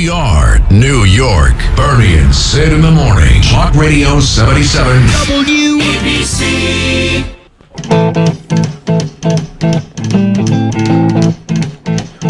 We are New York. Bernie and Sid in the morning. Talk Radio 77. WABC.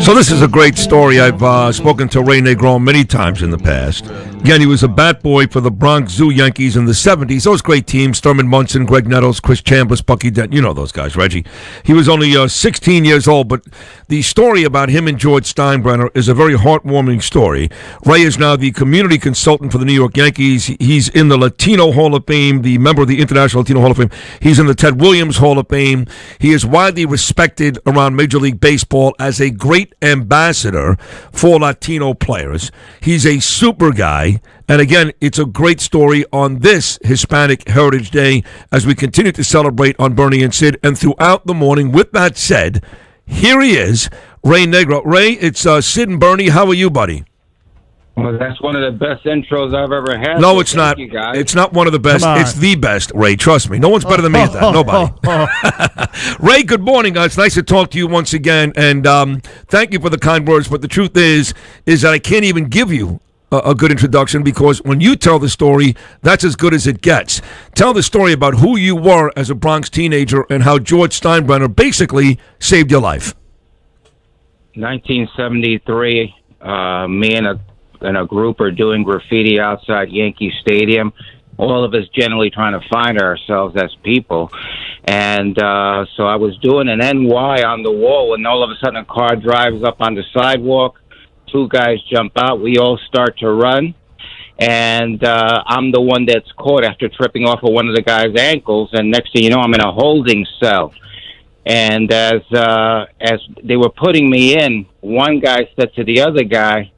So this is a great story. I've spoken to Ray Negron many times in the past. Again, he was a bat boy for the Bronx Zoo Yankees in the 70s. Those great teams, Thurman Munson, Greg Nettles, Chris Chambliss, Bucky Dent. You know those guys, Reggie. He was only 16 years old, but the story about him and George Steinbrenner is a very heartwarming story. Ray is now the community consultant for the New York Yankees. He's in the Latino Hall of Fame, the member of the International Latino Hall of Fame. He's in the Ted Williams Hall of Fame. He is widely respected around Major League Baseball as a great ambassador for Latino players. He's a super guy. And again, it's a great story on this Hispanic Heritage Day as we continue to celebrate on Bernie and Sid and throughout the morning. With that said, here he is, Ray Negron. Ray, it's Sid and Bernie. How are you, buddy? Well, that's one of the best intros I've ever had. No, it's not. It's not one of the best. It's the best, Ray. Trust me. No one's better than me at that. Nobody. Ray, good morning. It's nice to talk to you once again. And thank you for the kind words. But the truth is that I can't even give you a good introduction because when you tell the story, that's as good as it gets. Tell the story about who you were as a Bronx teenager and how George Steinbrenner basically saved your life. 1973, me and a group are doing graffiti outside Yankee Stadium. All of us generally trying to find ourselves as people. And so I was doing an NY on the wall, and all of a sudden a car drives up on the sidewalk. Two guys jump out. We all start to run. And I'm the one that's caught after tripping off of one of the guy's ankles. And next thing you know, I'm in a holding cell. And as they were putting me in, one guy said to the other guy,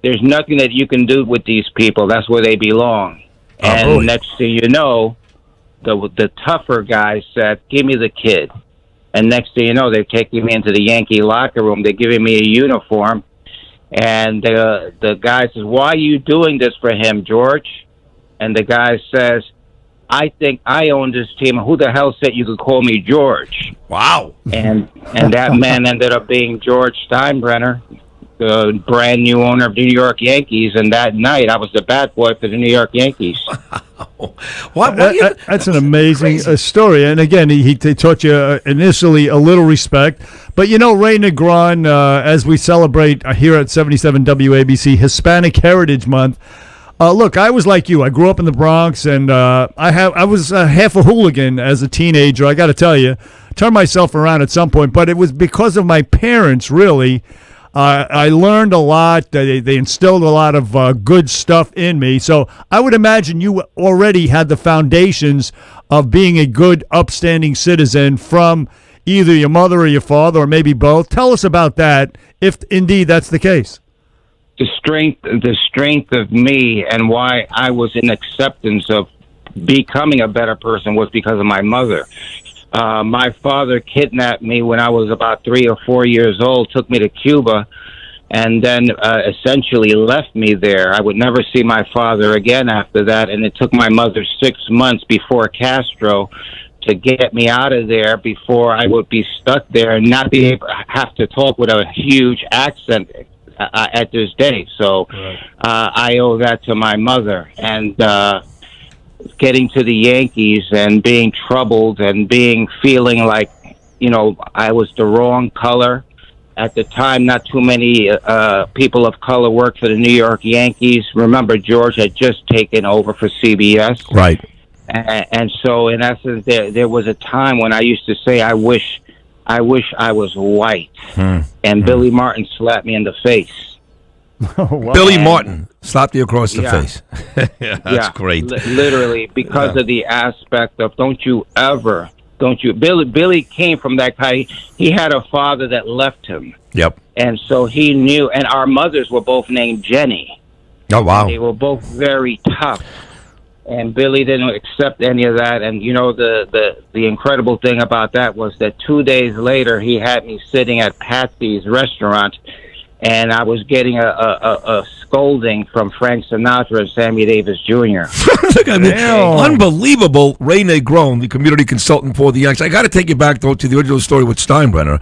"There's nothing that you can do with these people. That's where they belong." And next thing you know, the tougher guy said, "Give me the kid." And next thing you know, they're taking me into the Yankee locker room. They're giving me a uniform. And the guy says, "Why are you doing this for him, George?" And the guy says, "I think I own this team. Who the hell said you could call me George?" Wow. And that man ended up being George Steinbrenner, the brand new owner of the New York Yankees. And that night, I was the bat boy for the New York Yankees. That's an amazing story. And again, he taught you initially a little respect. But you know, Ray Negron, as we celebrate here at 77 WABC Hispanic Heritage Month, look, I was like you. I grew up in the Bronx, and I was half a hooligan as a teenager. I got to tell you, turned myself around at some point, but it was because of my parents, really. I learned a lot. They instilled a lot of good stuff in me. So I would imagine you already had the foundations of being a good, upstanding citizen from either your mother or your father, or maybe both. Tell us about that, if indeed that's the case. The strength of me and why I was in acceptance of becoming a better person was because of my mother. My father kidnapped me when I was about 3 or 4 years old, took me to Cuba, and then essentially left me there. I would never see my father again after that, and it took my mother 6 months before Castro to get me out of there before I would be stuck there and not be able to have to talk with a huge accent at this day. So I owe that to my mother. And getting to the Yankees and being troubled and feeling like, you know, I was the wrong color. At the time, not too many people of color worked for the New York Yankees. Remember, George had just taken over for CBS. Right. And so, in essence, there was a time when I used to say, I wish I was white. And Billy Martin slapped me in the face. Oh, wow. Billy Martin slapped you across the face. That's great. Literally, because of the aspect of Billy came from that guy. He had a father that left him. Yep. And so he knew, and our mothers were both named Jenny. Oh, wow. They were both very tough. And Billy didn't accept any of that. And, you know, the incredible thing about that was that 2 days later, he had me sitting at Patsy's restaurant, and I was getting a scolding from Frank Sinatra and Sammy Davis Jr. Look at unbelievable. Ray Negron, the community consultant for the Yankees. I got to take you back, though, to the original story with Steinbrenner.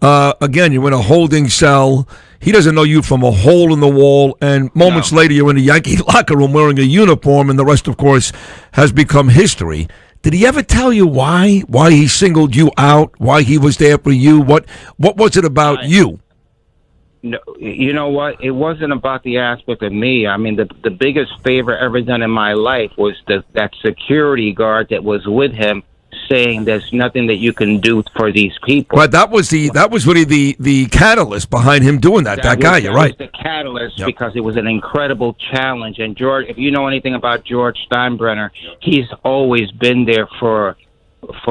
Again, you're in a holding cell. He doesn't know you from a hole in the wall, and moments later you're in the Yankee locker room wearing a uniform, and the rest, of course, has become history. Did he ever tell you why he singled you out, why he was there for you? What was it about you? No, you know what? It wasn't about the aspect of me. I mean, the biggest favor ever done in my life was that security guard that was with him, saying there's nothing that you can do for these people. But that was really the catalyst behind him doing that. That guy, you're right. Was the catalyst because it was an incredible challenge. And George, if you know anything about George Steinbrenner, he's always been there for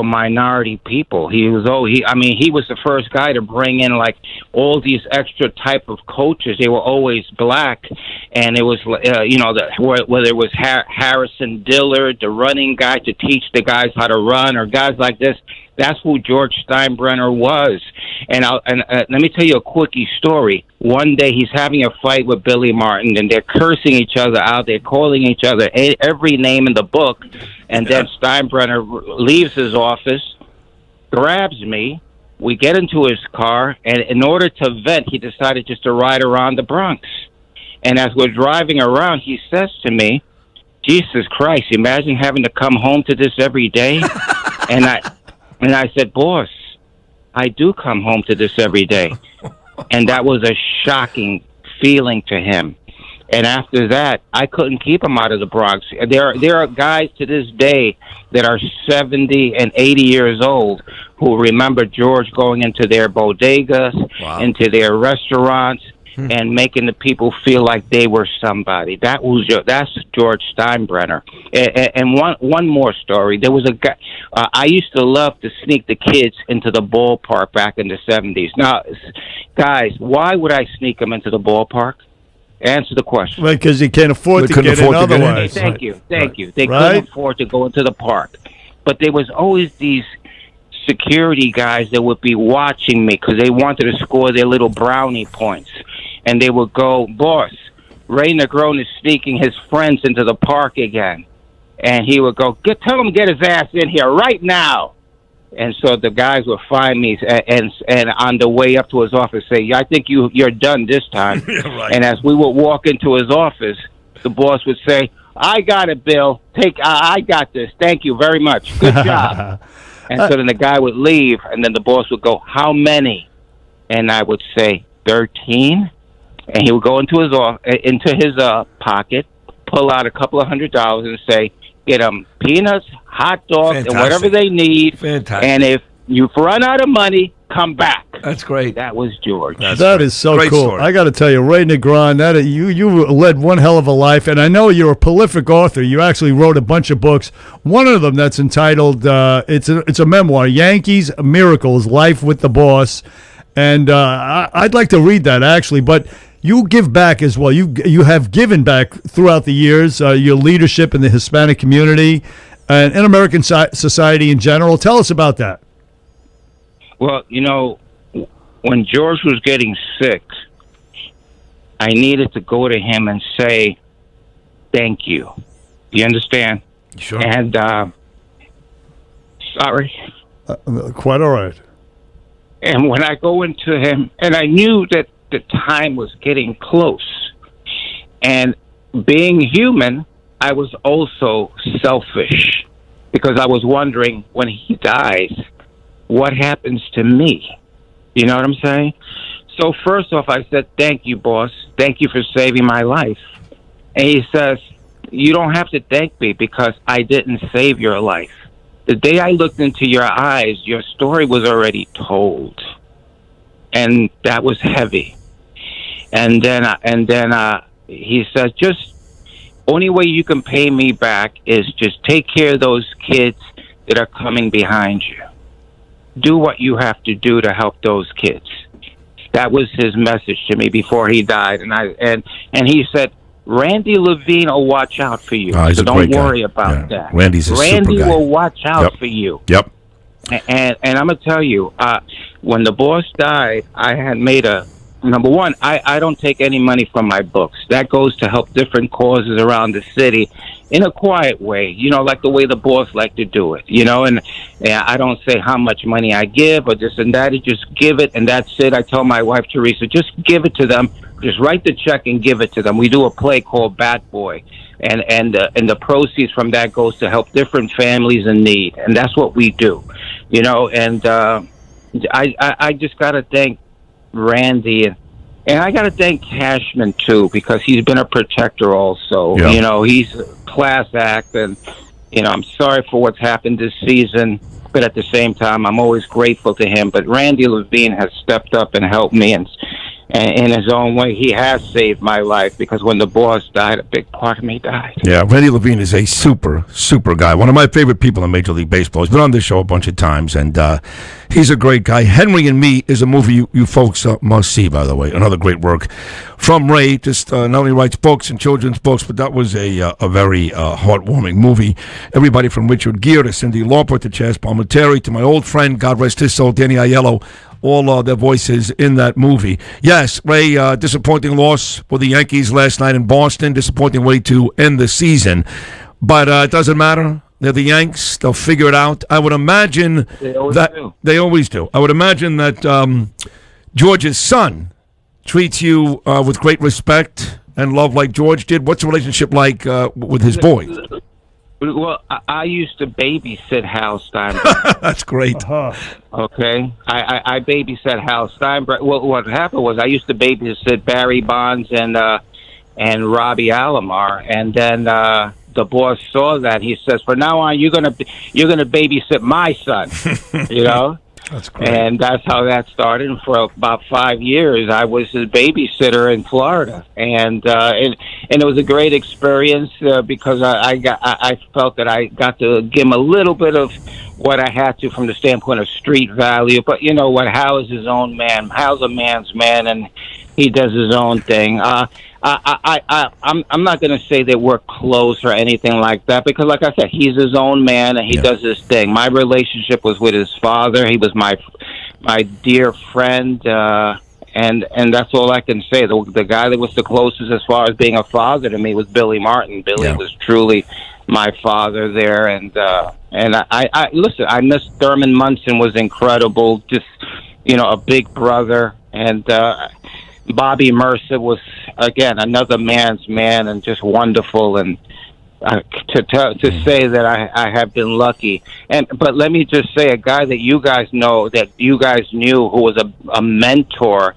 minority people. He was the first guy to bring in like all these extra type of coaches. They were always black, and it was whether it was Harrison Dillard, the running guy, to teach the guys how to run, or guys like this. That's who George Steinbrenner was. And let me tell you a quickie story. One day he's having a fight with Billy Martin, and they're cursing each other out. They're calling each other every name in the book. And then Steinbrenner leaves his office, grabs me. We get into his car, and in order to vent, he decided just to ride around the Bronx. And as we're driving around, he says to me, "Jesus Christ, imagine having to come home to this every day." And I said, "Boss, I do come home to this every day." And that was a shocking feeling to him. And after that, I couldn't keep him out of the Bronx. There are guys to this day that are 70 and 80 years old who remember George going into their bodegas, into their restaurants, and making the people feel like they were somebody. That's George Steinbrenner. And one more story. There was a guy. I used to love to sneak the kids into the ballpark back in the 70s. Now, guys, why would I sneak them into the ballpark? Answer the question. Right, because he can't afford to get in otherwise. Thank you. They couldn't afford to go into the park. But there was always these security guys that would be watching me because they wanted to score their little brownie points. And they would go, "Boss, Ray Negron is sneaking his friends into the park again." And he would go, "Tell him to get his ass in here right now." And so the guys would find me and on the way up to his office say, "I think you're done this time." Right. And as we would walk into his office, the boss would say, "I got it, Bill. I got this. Thank you very much. Good job." And so then the guy would leave, and then the boss would go, "How many?" And I would say, 13. And he would go into his pocket, pull out a couple of $100 and say, "Get them peanuts, hot dogs, and whatever they need. Fantastic. And if you've run out of money, come back." That's great. That was George. That is so Great cool. story. I got to tell you, Ray Negron, you led one hell of a life, and I know you're a prolific author. You actually wrote a bunch of books. One of them that's entitled, it's a memoir, Yankees Miracles: Life with the Boss, and I'd like to read that actually, but. You give back as well. You have given back throughout the years, your leadership in the Hispanic community and in American society in general. Tell us about that. Well, when George was getting sick, I needed to go to him and say, "Thank you." You understand? Sure. And, sorry. Quite all right. And when I go into him, and I knew that the time was getting close, and being human, I was also selfish because I was wondering, when he dies, what happens to me? You know what I'm saying? So first off, I said, "Thank you, boss. Thank you for saving my life." And he says, "You don't have to thank me because I didn't save your life. The day I looked into your eyes, your story was already told." And that was heavy. And then he says, "Just only way you can pay me back is just take care of those kids that are coming behind you. Do what you have to do to help those kids." That was his message to me before he died. And he said, "Randy Levine will watch out for you. He's so a don't great guy. worry about that. Randy Randy super guy. will watch out for you." Yep. And I'm gonna tell you, when the boss died, I had made a number one, I don't take any money from my books. That goes to help different causes around the city in a quiet way, like the way the boss like to do it, and I don't say how much money I give or this and that. I just give it, and that's it. I tell my wife, Teresa, just give it to them. Just write the check and give it to them. We do a play called Bat Boy, and the proceeds from that goes to help different families in need, and that's what we do, and I just got to thank Randy, and I got to thank Cashman too, because he's been a protector also. Yeah. He's a class act, and I'm sorry for what's happened this season, but at the same time, I'm always grateful to him. But Randy Levine has stepped up and helped me, and in his own way, he has saved my life, because when the boss died, a big part of me died. Yeah, Randy Levine is a super, super guy. One of my favorite people in Major League Baseball. He's been on this show a bunch of times, and he's a great guy. Henry and Me is a movie you folks must see, by the way. Another great work from Ray. Just not only writes books and children's books, but that was a very heartwarming movie. Everybody from Richard Gere to Cyndi Lauper to Chaz Palminteri to my old friend, God rest his soul, Danny Aiello, all their voices in that movie. Yes, Ray, disappointing loss for the Yankees last night in Boston. Disappointing way to end the season. But it doesn't matter. They're the Yanks. They'll figure it out. I would imagine They always that do. they always do. I would imagine that George's son treats you with great respect and love like George did. What's the relationship like with his boys? Well, I used to babysit Hal Steinbrenner. That's great. Okay, I babysat Hal Steinbrenner. Well, what happened was I used to babysit Barry Bonds and Robbie Alomar, and then the boss saw that. He says, "From now on, you're gonna babysit my son." That's great. And that's how that started. And for about 5 years, I was his babysitter in Florida, and it was a great experience because I felt that I got to give him a little bit of what I had to from the standpoint of street value. But you know what? Hal is his own man. Hal's a man's man, and he does his own thing. I'm not going to say that we're close or anything like that, because like I said, he's his own man and he does his thing. My relationship was with his father. He was my dear friend, and that's all I can say. The guy that was the closest as far as being a father to me was Billy Martin. Billy was truly my father there, and I listen, I miss Thurman Munson. Was incredible, just a big brother, and Bobby Mercer was, again, another man's man and just wonderful. And to say that I have been lucky. But let me just say, a guy that you guys know, that you guys knew, who was a mentor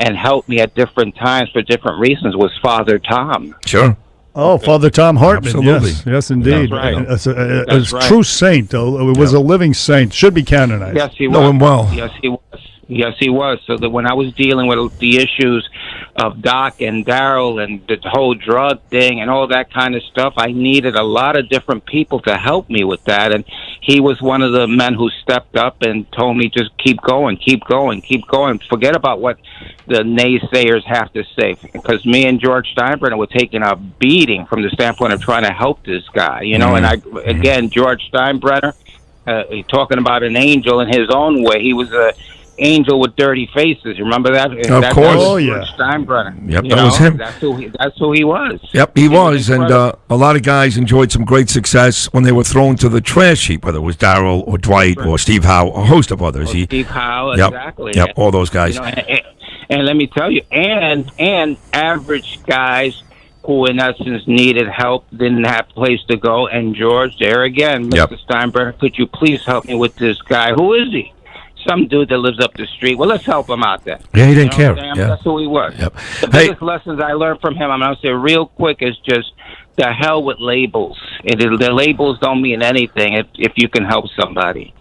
and helped me at different times for different reasons, was Father Tom. Sure. Oh, Father Tom Hartman. Absolutely. Yes, indeed. That's right. A true saint, though. It was a living saint. Should be canonized. Yes, he was. Know him well. Yes, he was. Yes, he was. So that when I was dealing with the issues of Doc and Daryl and the whole drug thing and all that kind of stuff, I needed a lot of different people to help me with that. And he was one of the men who stepped up and told me, just keep going, keep going, keep going. Forget about what the naysayers have to say. Because me and George Steinbrenner were taking a beating from the standpoint of trying to help this guy, And again, George Steinbrenner, talking about an angel in his own way, he was a angel with dirty faces. Remember that? Of course. Oh, yeah. Steinbrenner. Yep, that was him. That's who he was. Yep, he was. And a lot of guys enjoyed some great success when they were thrown to the trash heap, whether it was Darryl or Dwight or Steve Howe, a host of others. Steve Howe, yep, exactly. Yep, all those guys. And let me tell you, and average guys who in essence needed help, didn't have a place to go. And George, there again, Mr. Steinbrenner, could you please help me with this guy? Who is he? Some dude that lives up the street. Well, let's help him out there. Yeah, he didn't care. That's who he was. Yep. The biggest lessons I learned from him, I'm going to say real quick, is just the hell with labels. The labels don't mean anything if you can help somebody.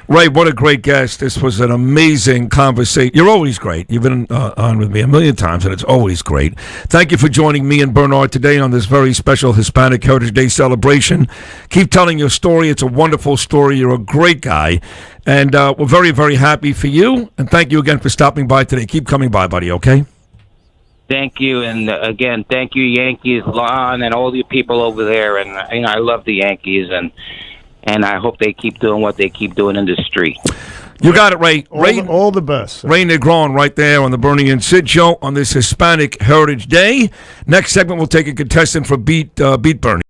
Ray, what a great guest. This was an amazing conversation. You're always great. You've been on with me a million times, and it's always great. Thank you for joining me and Bernard today on this very special Hispanic Heritage Day celebration. Keep telling your story. It's a wonderful story. You're a great guy, and we're very, very happy for you, and thank you again for stopping by today. Keep coming by, buddy, okay? Thank you, and again, thank you, Yankees, Lon, and all you people over there, and I love the Yankees, and I hope they keep doing what they keep doing in the street. You got it, Ray. All the best. Ray Negron right there on the Bernie and Sid show on this Hispanic Heritage Day. Next segment, we'll take a contestant for Beat Bernie.